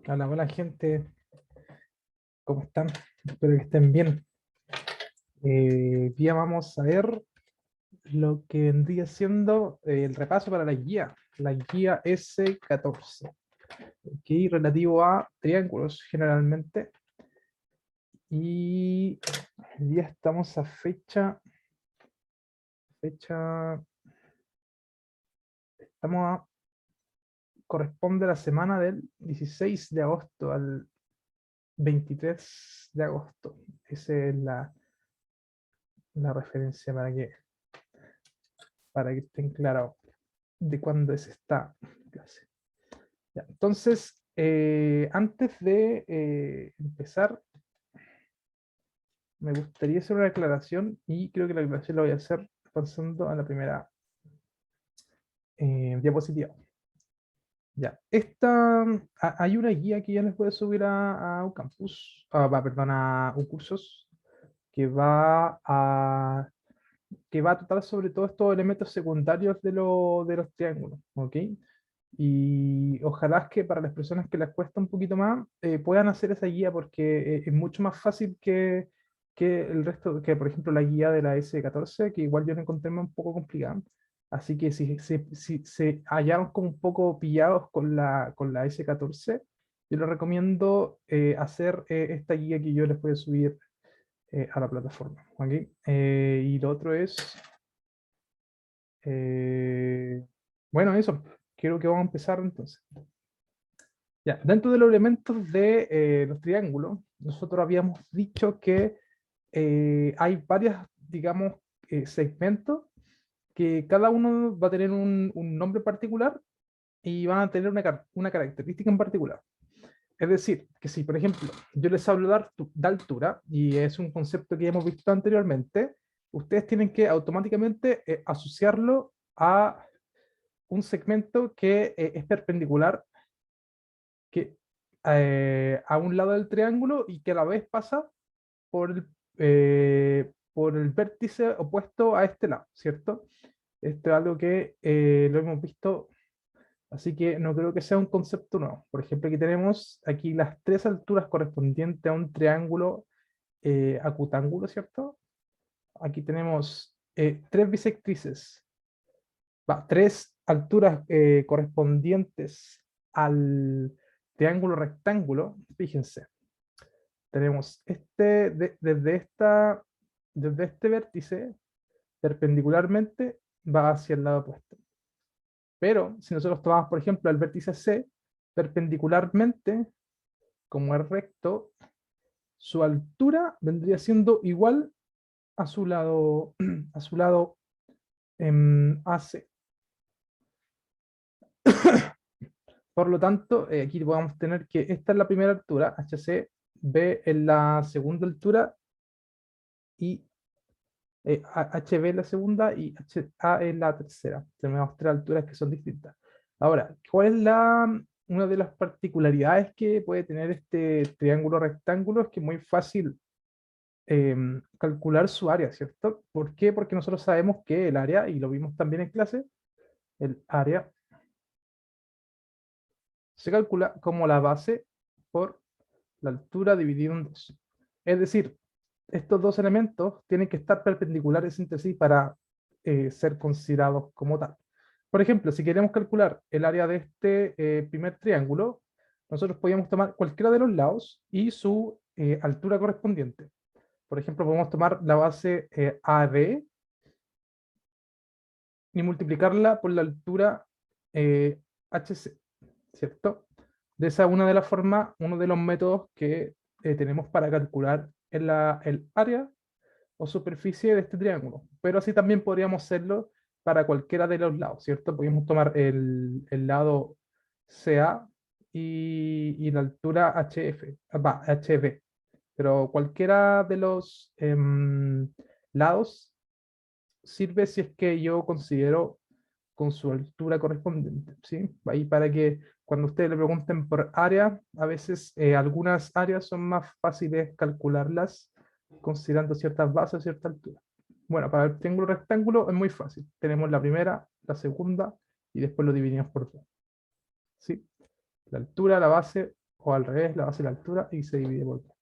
Hola, hola gente, ¿cómo están? Espero que estén bien. Hoy día vamos a ver lo que vendría siendo el repaso para la guía S14, ¿ok? Relativo a triángulos generalmente. Y hoy día estamos a fecha, estamos a, corresponde a la semana del 16 de agosto al 23 de agosto. Esa es la referencia para que estén claros de cuándo es esta clase. Ya, entonces, antes de empezar, me gustaría hacer una aclaración y creo que la aclaración la voy a hacer pasando a la primera diapositiva. Ya, hay una guía que ya les puede subir a Ucampus, perdón, a Ucursos, que que va a tratar sobre todo estos elementos secundarios de los triángulos, ¿ok? Y ojalá que para las personas que les cuesta un poquito más, puedan hacer esa guía porque es mucho más fácil que el resto, que por ejemplo la guía de la S14, que igual yo la encontré un poco complicada. Así que si se hallaron como un poco pillados con con la S14, yo les recomiendo hacer esta guía que yo les voy a subir a la plataforma, ¿ok? Y lo otro es, bueno, eso, creo que vamos a empezar entonces. Ya, dentro de los elementos de los triángulos, nosotros habíamos dicho que hay varias, digamos, segmentos que cada uno va a tener un nombre particular y van a tener una característica en particular. Es decir, que si, por ejemplo, yo les hablo de altura, y es un concepto que hemos visto anteriormente, ustedes tienen que automáticamente asociarlo a un segmento que es perpendicular que, a un lado del triángulo y que a la vez pasa por el vértice opuesto a este lado, ¿cierto? Esto es algo que lo hemos visto, así que no creo que sea un concepto nuevo. Por ejemplo, aquí tenemos aquí las tres alturas correspondientes a un triángulo acutángulo, ¿cierto? Aquí tenemos tres bisectrices, tres alturas correspondientes al triángulo rectángulo. Fíjense, tenemos desde este vértice, perpendicularmente, va hacia el lado opuesto. Pero si nosotros tomamos, por ejemplo, el vértice C, perpendicularmente, como es recto, su altura vendría siendo igual a su lado, a su lado AC. Por lo tanto, aquí vamos a tener que esta es la primera altura, HC, B es la segunda altura y HB es la segunda y HA es la tercera. Tenemos tres alturas que son distintas. Ahora, ¿cuál es una de las particularidades que puede tener este triángulo rectángulo? Es que es muy fácil calcular su área, ¿cierto? ¿Por qué? Porque nosotros sabemos que el área, y lo vimos también en clase, el área se calcula como la base por la altura dividido en dos. Es decir, estos dos elementos tienen que estar perpendiculares entre sí para ser considerados como tal. Por ejemplo, si queremos calcular el área de este primer triángulo, nosotros podríamos tomar cualquiera de los lados y su altura correspondiente. Por ejemplo, podemos tomar la base AD y multiplicarla por la altura HC, ¿cierto? De esa una de las formas, uno de los métodos que tenemos para calcular el área o superficie de este triángulo. Pero así también podríamos hacerlo para cualquiera de los lados, ¿cierto? Podríamos tomar el lado CA y la altura HF, HB. Pero cualquiera de los lados sirve si es que yo considero con su altura correspondiente, ¿sí? Ahí para que cuando ustedes le pregunten por área, a veces algunas áreas son más fáciles calcularlas considerando ciertas bases, cierta altura. Bueno, para el triángulo rectángulo es muy fácil. Tenemos la primera, la segunda y después lo dividimos por dos, ¿sí? La altura, la base o al revés, la base y la altura, y se divide por 2.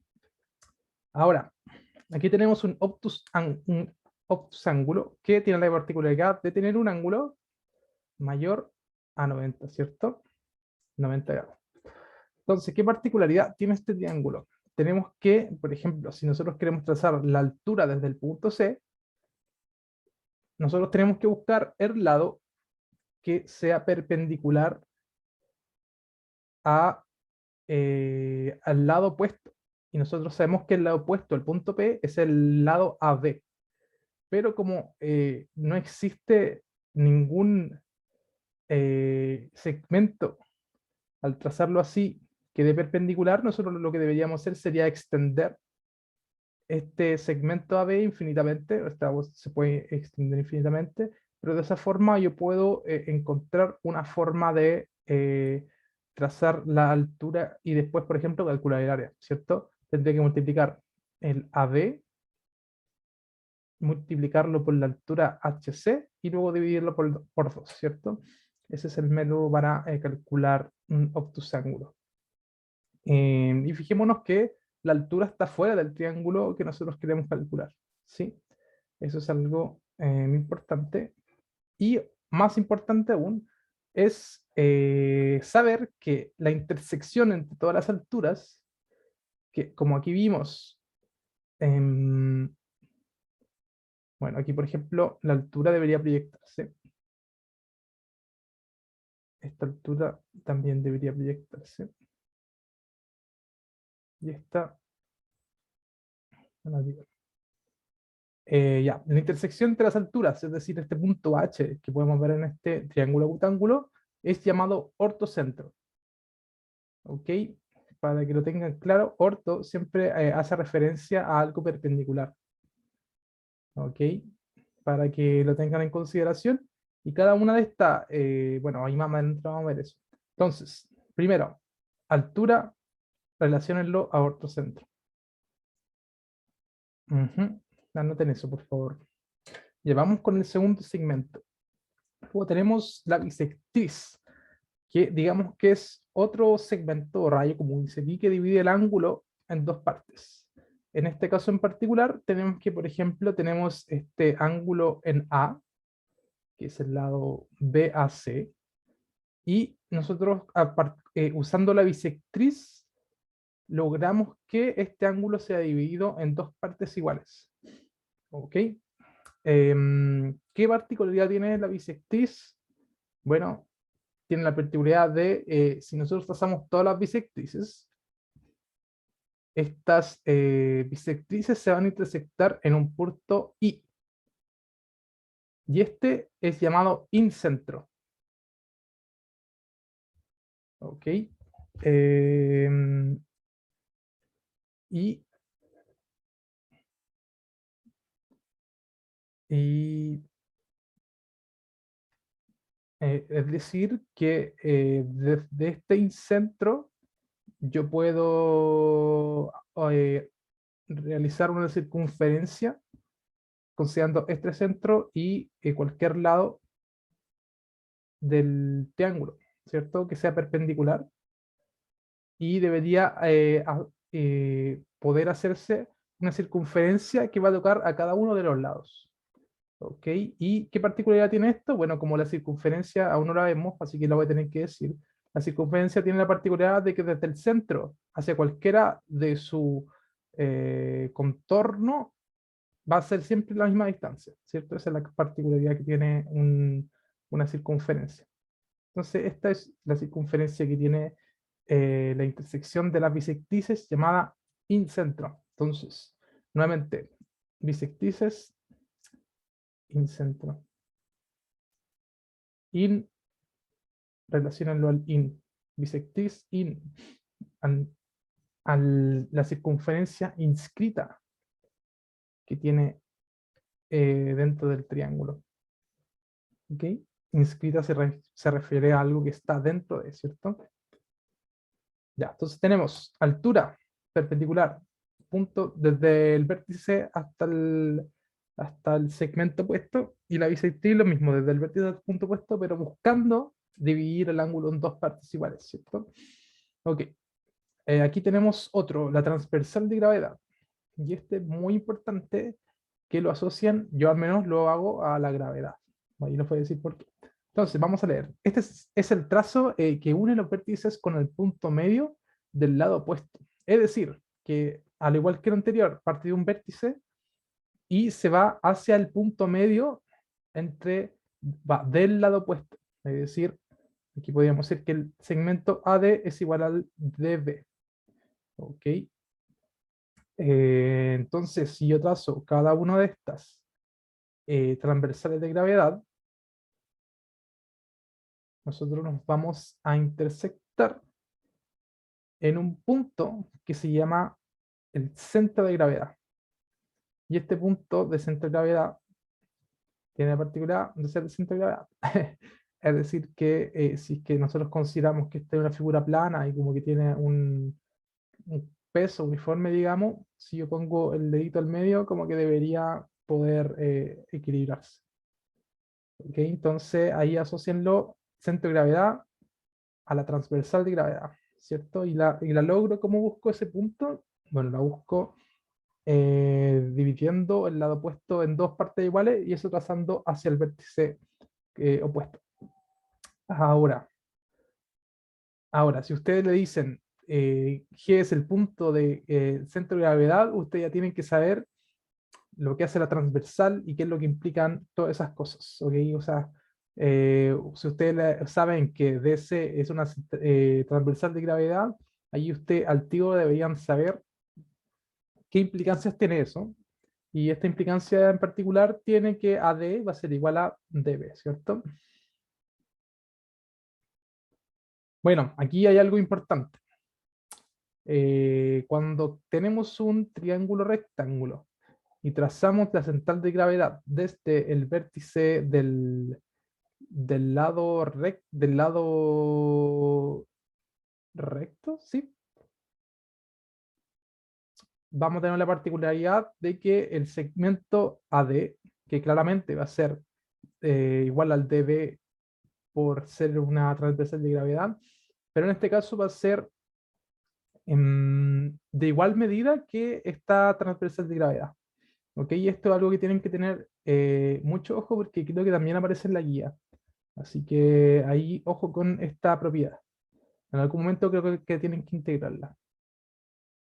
Ahora, aquí tenemos un obtus ángulo que tiene la particularidad de tener un ángulo mayor a 90, ¿cierto? 90 grados. Entonces, ¿qué particularidad tiene este triángulo? Tenemos que, por ejemplo, si nosotros queremos trazar la altura desde el punto C, nosotros tenemos que buscar el lado que sea perpendicular al lado opuesto. Y nosotros sabemos que el lado opuesto al punto P es el lado AB. Pero como no existe ningún segmento al trazarlo así que dé perpendicular, nosotros lo que deberíamos hacer sería extender este segmento AB infinitamente. Se puede extender infinitamente, pero de esa forma yo puedo encontrar una forma de trazar la altura y después, por ejemplo, calcular el área, ¿cierto? Tendría que multiplicar el AB, multiplicarlo por la altura HC y luego dividirlo por 2, ¿cierto? Ese es el método para calcular un obtusángulo. Y fijémonos que la altura está fuera del triángulo que nosotros queremos calcular, ¿sí? Eso es algo muy importante. Y más importante aún es saber que la intersección entre todas las alturas, que como aquí vimos, bueno, aquí por ejemplo la altura debería proyectarse. Esta altura también debería proyectarse. Y esta... ya, la intersección entre las alturas, es decir, este punto H que podemos ver en este triángulo rectángulo, es llamado ortocentro. ¿Ok? Para que lo tengan claro, orto siempre hace referencia a algo perpendicular. ¿Ok? Para que lo tengan en consideración. Y cada una de estas, bueno, ahí más adelante vamos a ver eso. Entonces, primero, altura, relaciónenlo a ortocentro. Anoten eso, por favor. Llevamos con el segundo segmento. Luego tenemos la bisectriz, que digamos que es otro segmento o rayo, como dice aquí, que divide el ángulo en dos partes. En este caso en particular, tenemos que, por ejemplo, tenemos este ángulo en A, que es el lado BAC, y nosotros, usando la bisectriz, logramos que este ángulo sea dividido en dos partes iguales. ¿Ok? ¿Qué particularidad tiene la bisectriz? Bueno, tiene la particularidad de, si nosotros trazamos todas las bisectrices, estas bisectrices se van a intersectar en un punto I. Y este es llamado incentro. ¿Ok? Y, es decir, que desde este incentro yo puedo realizar una circunferencia considerando este centro y cualquier lado del triángulo, ¿cierto? Que sea perpendicular y debería poder hacerse una circunferencia que va a tocar a cada uno de los lados. ¿Ok? ¿Y qué particularidad tiene esto? Bueno, como la circunferencia aún no la vemos, así que la voy a tener que decir. La circunferencia tiene la particularidad de que desde el centro hacia cualquiera de su contorno va a ser siempre la misma distancia, ¿cierto? Esa es la particularidad que tiene una circunferencia. Entonces, esta es la circunferencia que tiene la intersección de las bisectrices llamada incentro. Entonces, nuevamente, bisectrices, incentro. In, relacionarlo al in. Bisectriz, in. La circunferencia inscrita que tiene dentro del triángulo. ¿Ok? Inscrita se refiere a algo que está dentro de, ¿cierto? Ya, entonces tenemos altura perpendicular, punto desde el vértice hasta el segmento opuesto, y la bisectriz lo mismo, desde el vértice al punto opuesto, pero buscando dividir el ángulo en dos partes iguales, ¿cierto? Ok. Aquí tenemos otro, la transversal de gravedad. Y este es muy importante que lo asocian, yo al menos lo hago a la gravedad. Ahí les voy a decir por qué. Entonces, vamos a leer. Este es el trazo que une los vértices con el punto medio del lado opuesto. Es decir, que al igual que el anterior, parte de un vértice y se va hacia el punto medio va del lado opuesto. Es decir, aquí podríamos decir que el segmento AD es igual al DB. ¿Ok? Entonces, si yo trazo cada una de estas transversales de gravedad, nosotros nos vamos a intersectar en un punto que se llama el centro de gravedad. Y este punto de centro de gravedad tiene la particularidad de ser el centro de gravedad. Es decir, que si es que nosotros consideramos que esta es una figura plana y como que tiene un peso uniforme, digamos, si yo pongo el dedito al medio, como que debería poder equilibrarse. ¿Ok? Entonces ahí asocienlo centro de gravedad a la transversal de gravedad, ¿cierto? Y la logro, ¿cómo busco ese punto? Bueno, la busco dividiendo el lado opuesto en dos partes iguales y eso trazando hacia el vértice opuesto. Ahora, si ustedes le dicen G es el punto de centro de gravedad, ustedes ya tienen que saber lo que hace la transversal y qué es lo que implican todas esas cosas, ¿ok? O sea, si ustedes saben que DC es una transversal de gravedad, ahí usted al tiro deberían saber qué implicancias tiene eso. Y esta implicancia en particular tiene que AD va a ser igual a DB, ¿cierto? Bueno, aquí hay algo importante. Cuando tenemos un triángulo rectángulo y trazamos la central de gravedad desde el vértice del lado recto, ¿sí? Vamos a tener la particularidad de que el segmento AD, que claramente va a ser igual al DB por ser una transversal de gravedad, pero en este caso va a ser de igual medida que esta transversal de gravedad. ¿Ok? Y esto es algo que tienen que tener mucho ojo porque creo que también aparece en la guía. Así que ahí ojo con esta propiedad. En algún momento creo que tienen que integrarla.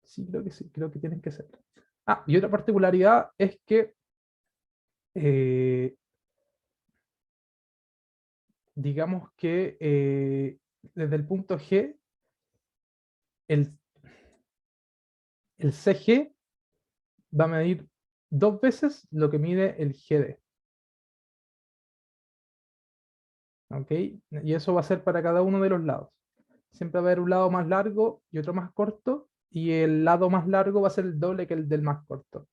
Sí, creo que tienen que hacerlo. Ah, y otra particularidad es que eh, digamos que desde el punto G, el, el CG va a medir dos veces lo que mide el GD. ¿Ok? Y eso va a ser para cada uno de los lados. Siempre va a haber un lado más largo y otro más corto, y el lado más largo va a ser el doble que el del más corto.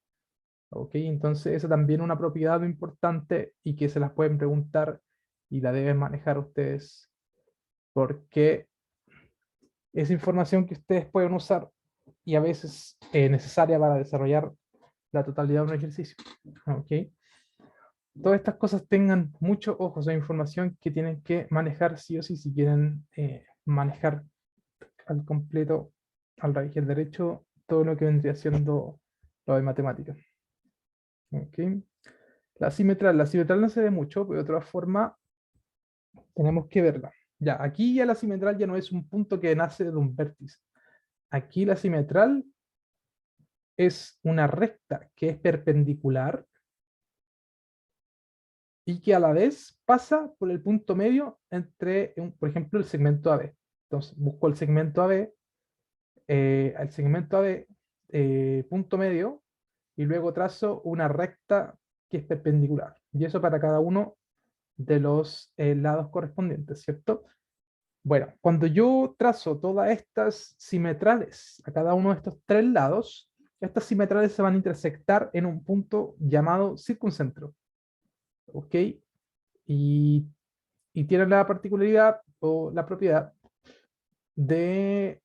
¿Ok? Entonces, esa también es una propiedad importante y que se las pueden preguntar y la deben manejar ustedes, porque es información que ustedes pueden usar y a veces es necesaria para desarrollar la totalidad de un ejercicio. ¿Ok? Todas estas cosas tengan mucho ojo, esa información que tienen que manejar sí o sí si quieren manejar al completo, al revés y al derecho, todo lo que vendría siendo lo de matemáticas. ¿Ok? La simetral no se ve mucho, pero de otra forma tenemos que verla. Ya, aquí ya la simetral ya no es un punto que nace de un vértice. Aquí la simetral es una recta que es perpendicular y que a la vez pasa por el punto medio entre, por ejemplo, el segmento AB. Entonces, busco el segmento AB, punto medio, y luego trazo una recta que es perpendicular. Y eso para cada uno de los lados correspondientes, ¿cierto? Bueno, cuando yo trazo todas estas simetrales a cada uno de estos tres lados, estas simetrales se van a intersectar en un punto llamado circuncentro. ¿Ok? Y, y tienen la particularidad o la propiedad de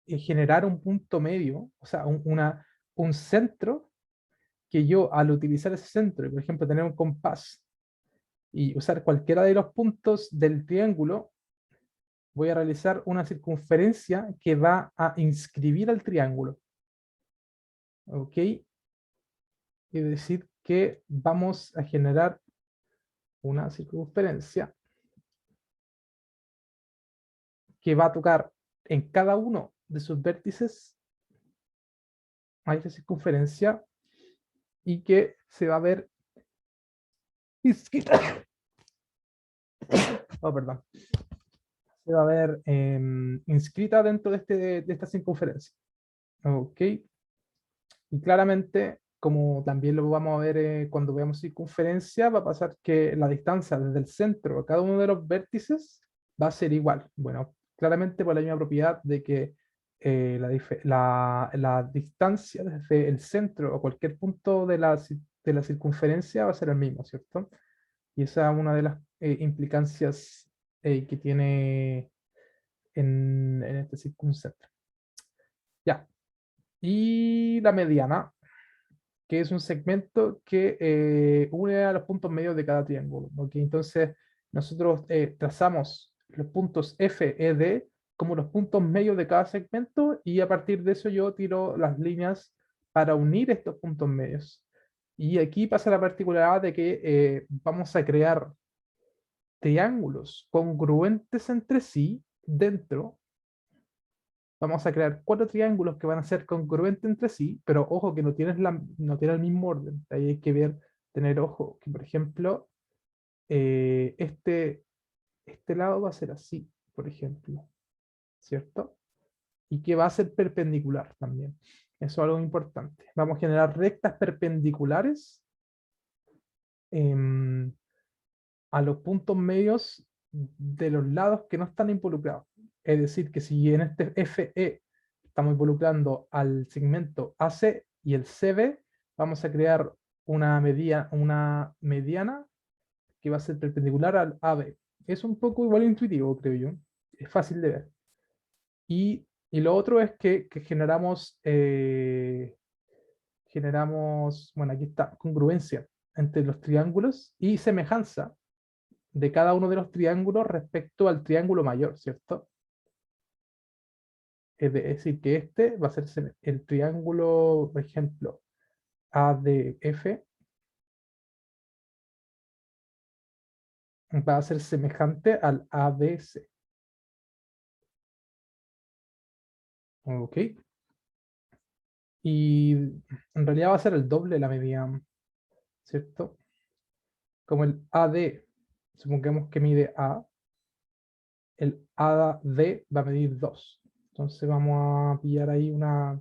generar un punto medio, o sea, un centro que yo al utilizar ese centro, por ejemplo, tener un compás y usar cualquiera de los puntos del triángulo, voy a realizar una circunferencia que va a inscribir al triángulo. ¿Ok? Es decir, que vamos a generar una circunferencia que va a tocar en cada uno de sus vértices a esta circunferencia y que se va a ver inscrita. Oh, perdón. Se va a ver inscrita dentro de esta circunferencia. Ok. Y claramente, como también lo vamos a ver cuando veamos circunferencia, va a pasar que la distancia desde el centro a cada uno de los vértices va a ser igual. Bueno, claramente por la misma propiedad de que la distancia desde el centro a cualquier punto de la circunferencia va a ser el mismo, ¿cierto? Y esa es una de las implicancias que tiene en este circuncentro. Ya. Y la mediana, que es un segmento que une a los puntos medios de cada triángulo. ¿Ok? Entonces, nosotros trazamos los puntos F, E, D como los puntos medios de cada segmento y a partir de eso yo tiro las líneas para unir estos puntos medios. Y aquí pasa la particularidad de que vamos a crear triángulos congruentes entre sí dentro. Vamos a crear 4 triángulos que van a ser congruentes entre sí, pero ojo que no tienen el mismo orden. Ahí hay que tener ojo, que por ejemplo, este lado va a ser así, por ejemplo, ¿cierto? Y que va a ser perpendicular también. Eso es algo importante. Vamos a generar rectas perpendiculares em, a los puntos medios de los lados que no están involucrados. Es decir, que si en este FE estamos involucrando al segmento AC y el CB, vamos a crear una mediana que va a ser perpendicular al AB. Es un poco igual intuitivo, creo yo. Es fácil de ver. Y lo otro es que generamos, bueno, aquí está, congruencia entre los triángulos y semejanza de cada uno de los triángulos respecto al triángulo mayor, ¿cierto? Es decir, que este va a ser el triángulo, por ejemplo, ADF, va a ser semejante al ABC. ¿Ok? Y en realidad va a ser el doble de la medida, ¿cierto? Como el AD, supongamos que mide A, el AD va a medir 2. Entonces vamos a pillar ahí una,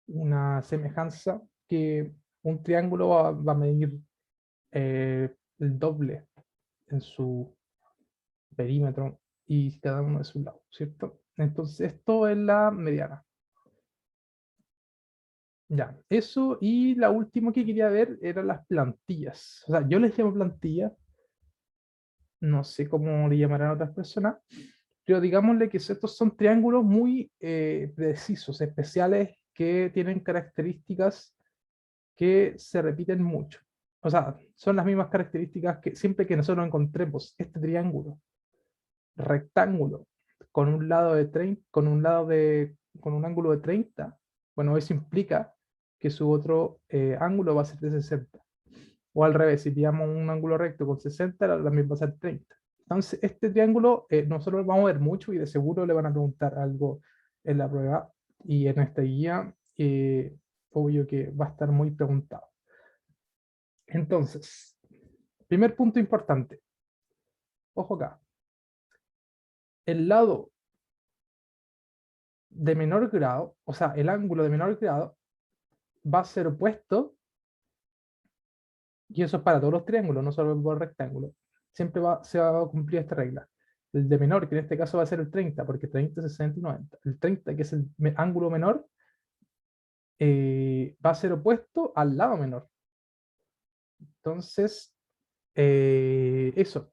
una semejanza que un triángulo va a medir el doble en su perímetro y cada uno de sus lados, ¿cierto? Entonces esto es la mediana. Ya, eso y la última que quería ver eran las plantillas. O sea, yo les llamo plantillas, no sé cómo le llamarán otras personas, pero digámosle que estos son triángulos muy precisos, especiales, que tienen características que se repiten mucho. O sea, son las mismas características que siempre que nosotros encontremos este triángulo rectángulo con un lado de 30, con un ángulo de 30, bueno, eso implica que su otro ángulo va a ser de 60. O al revés, si pillamos un ángulo recto con 60, también va a ser 30. Entonces, este triángulo nosotros lo vamos a ver mucho y de seguro le van a preguntar algo en la prueba y en esta guía, obvio que va a estar muy preguntado. Entonces, primer punto importante. Ojo acá. El lado de menor grado, o sea, el ángulo de menor grado va a ser opuesto, y eso es para todos los triángulos, no solo por rectángulo. Siempre se va a cumplir esta regla. El de menor, que en este caso va a ser el 30, porque 30, 60 y 90. El 30, que es el ángulo menor, va a ser opuesto al lado menor. Entonces, eso.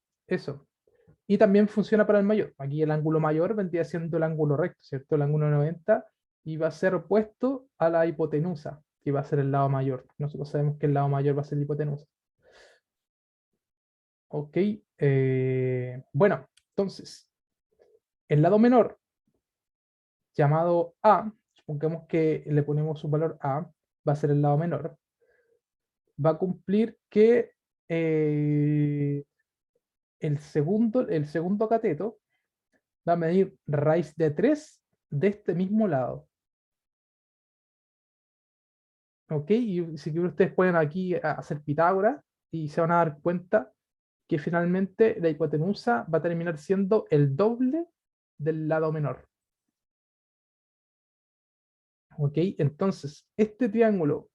Y también funciona para el mayor. Aquí el ángulo mayor vendría siendo el ángulo recto, ¿cierto? El ángulo 90 y va a ser opuesto a la hipotenusa, que va a ser el lado mayor. Nosotros sabemos que el lado mayor va a ser la hipotenusa. ¿Ok? Bueno, entonces, el lado menor, llamado A, supongamos que le ponemos un valor A, va a ser el lado menor, va a cumplir que el segundo cateto va a medir raíz de 3 de este mismo lado. ¿Ok? Y si quieren ustedes pueden aquí hacer Pitágoras y se van a dar cuenta que finalmente la hipotenusa va a terminar siendo el doble del lado menor. ¿Ok? Entonces, este triángulo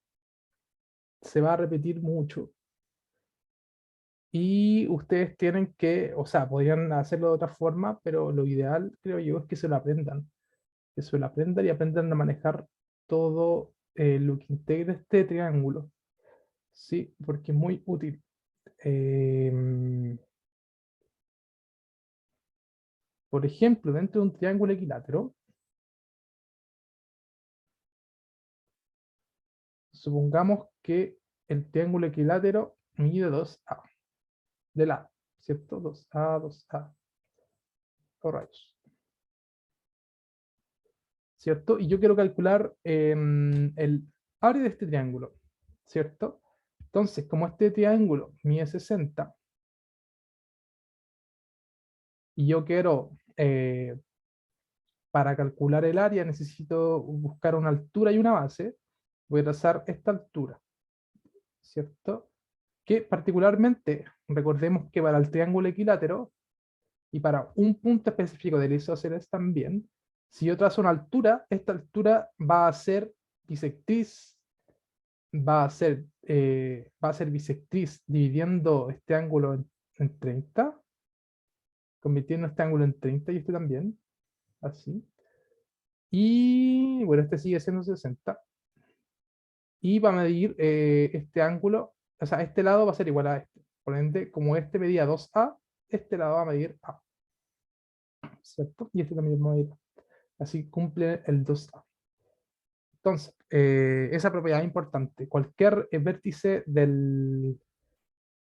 se va a repetir mucho y ustedes tienen que, o sea, podrían hacerlo de otra forma, pero lo ideal, creo yo, es que se lo aprendan. Que se lo aprendan y aprendan a manejar todo lo que integra este triángulo. Sí, porque es muy útil. Em, por ejemplo, dentro de un triángulo equilátero, supongamos que el triángulo equilátero mide 2A de lado, ¿cierto? 2A, 2A, oh rayos, ¿cierto? Y yo quiero calcular el área de este triángulo, ¿cierto? Entonces, como este triángulo mide 60 y yo quiero, para calcular el área, necesito buscar una altura y una base, voy a trazar esta altura, ¿cierto? Que particularmente, recordemos que para el triángulo equilátero y para un punto específico del isósceles también, si yo trazo una altura, esta altura va a ser bisectriz, va a ser bisectriz dividiendo este ángulo en 30, convirtiendo este ángulo en 30 y este también, así. Y bueno, este sigue siendo 60. Y va a medir este ángulo, o sea, este lado va a ser igual a este. Por ende, como este medía 2A, este lado va a medir A, ¿cierto? Y este también va a medir A. Así cumple el 2A. Entonces, esa propiedad es importante. Cualquier vértice del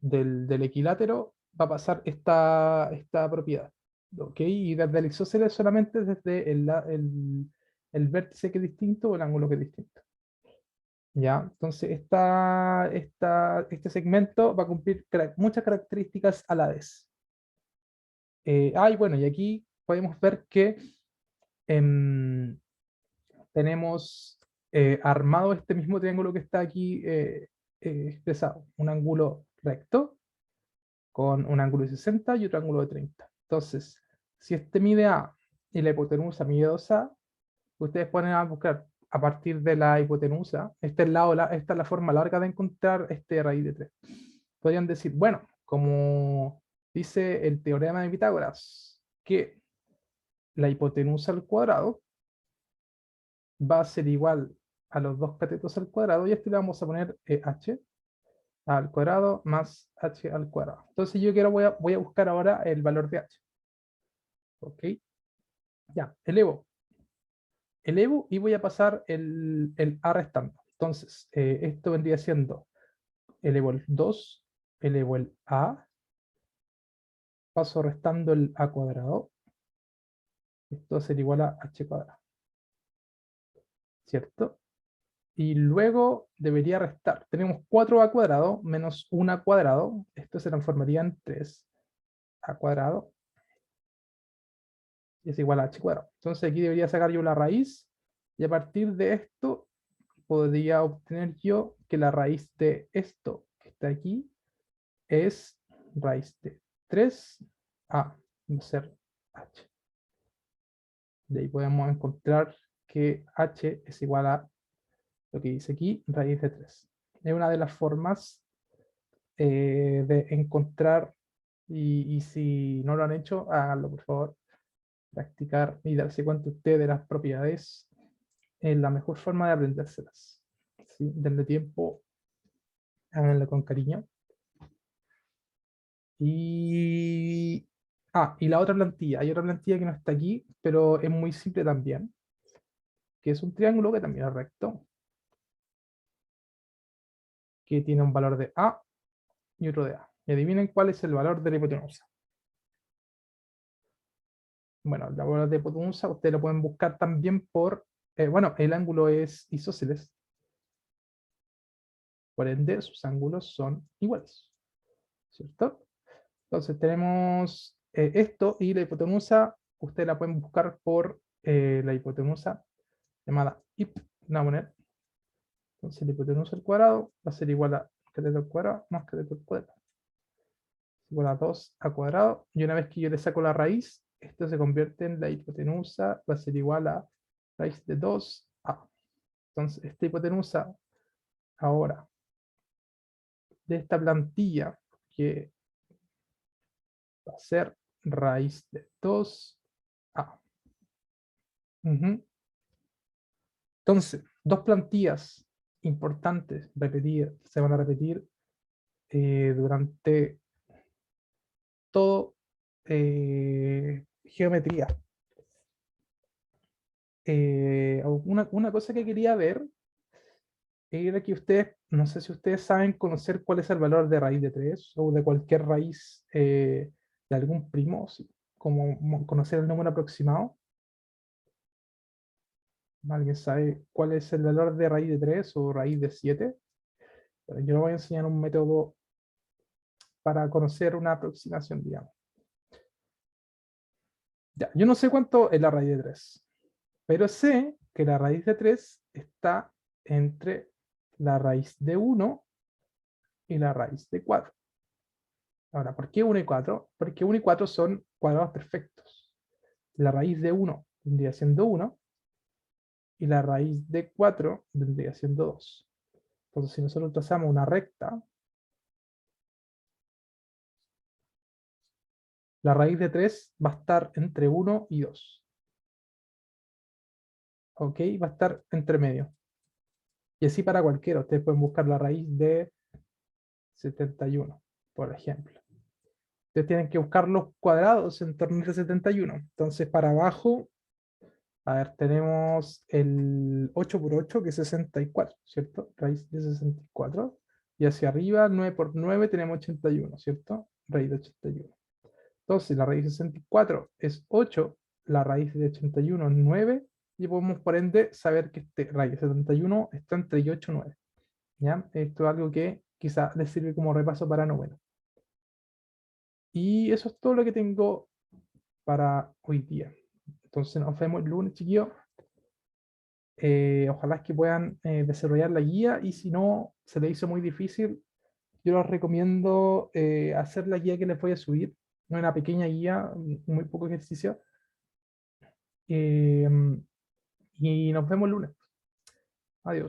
equilátero va a pasar esta propiedad. ¿Ok? Y desde el isósceles solamente desde el vértice que es distinto o el ángulo que es distinto. ¿Ya? Entonces, este segmento va a cumplir muchas características a la vez. Y bueno, y aquí podemos ver que em, tenemos armado este mismo triángulo que está aquí expresado. Un ángulo recto con un ángulo de 60 y otro ángulo de 30. Entonces, si este mide A y la hipotenusa mide 2A, ustedes pueden buscar a partir de la hipotenusa, esta es la forma larga de encontrar este raíz de 3. Podrían decir, bueno, como dice el teorema de Pitágoras, que la hipotenusa al cuadrado va a ser igual a los dos catetos al cuadrado, y a este le vamos a poner h al cuadrado más h al cuadrado. Entonces yo voy a buscar ahora el valor de h. ¿Ok? Ya, elevo y voy a pasar el a restando. Entonces, esto vendría siendo, elevo el 2, elevo el a, paso restando el a cuadrado, esto va a ser igual a h cuadrado, ¿cierto? Y luego debería restar. Tenemos 4a cuadrado menos 1a cuadrado, esto se transformaría en 3a cuadrado, y es igual a h cuadrado. Entonces aquí debería sacar yo la raíz, y a partir de esto podría obtener yo que la raíz de esto que está aquí es raíz de 3a, va a ser h. De ahí podemos encontrar que h es igual a lo que dice aquí, raíz de 3. Es una de las formas de encontrar, y si no lo han hecho, háganlo por favor. Practicar y darse cuenta usted de las propiedades es la mejor forma de aprendérselas. ¿Sí? Denle tiempo, háganlo con cariño. Y, y la otra plantilla, hay otra plantilla que no está aquí, pero es muy simple también, que es un triángulo que también es recto, que tiene un valor de A y otro de A. Y adivinen cuál es el valor de la hipotenusa. Bueno, la bola de hipotenusa ustedes lo pueden buscar también por, bueno, el ángulo es isósceles, por ende sus ángulos son iguales, ¿cierto? Entonces tenemos esto y la hipotenusa, ustedes la pueden buscar por la hipotenusa llamada hip, la voy a poner. Entonces la hipotenusa al cuadrado va a ser igual a cateto al cuadrado más cateto al cuadrado. Igual a 2 a cuadrado. Y una vez que yo le saco la raíz, esto se convierte en la hipotenusa, va a ser igual a raíz de 2a. Entonces esta hipotenusa ahora de esta plantilla que va a ser raíz de 2a. Ujú. Entonces, dos plantillas importantes repetidas, se van a repetir durante todo geometría. Una cosa que quería ver era que ustedes, no sé si ustedes saben conocer cuál es el valor de raíz de 3 o de cualquier raíz de algún primo, como conocer el número aproximado. ¿Alguien sabe cuál es el valor de raíz de 3 o raíz de 7? Bueno, yo les voy a enseñar un método para conocer una aproximación, digamos. Ya, yo no sé cuánto es la raíz de 3, pero sé que la raíz de 3 está entre la raíz de 1 y la raíz de 4. Ahora, ¿por qué 1 y 4? Porque 1 y 4 son cuadrados perfectos. La raíz de 1 vendría siendo 1 y la raíz de 4 vendría siendo 2. Entonces, si nosotros trazamos una recta, la raíz de 3 va a estar entre 1 y 2. ¿Ok? Va a estar entre medio. Y así para cualquiera. Ustedes pueden buscar la raíz de 71, por ejemplo. Ustedes tienen que buscar los cuadrados en torno a 71. Entonces, para abajo, a ver, tenemos el 8 por 8, que es 64, ¿cierto? Raíz de 64. Y hacia arriba, 9 por 9, tenemos 81, ¿cierto? Raíz de 81. Entonces, la raíz de 64 es 8, la raíz de 81 es 9, y podemos, por ende, saber que este raíz de 71 está entre 8 y 9. ¿Ya? Esto es algo que quizá les sirve como repaso para noveno. Y eso es todo lo que tengo para hoy día. Entonces nos vemos el lunes, chiquillos. Ojalá que puedan desarrollar la guía y si no se les hizo muy difícil, yo les recomiendo hacer la guía que les voy a subir. Una pequeña guía, muy poco ejercicio. Eh, y nos vemos el lunes. Adiós.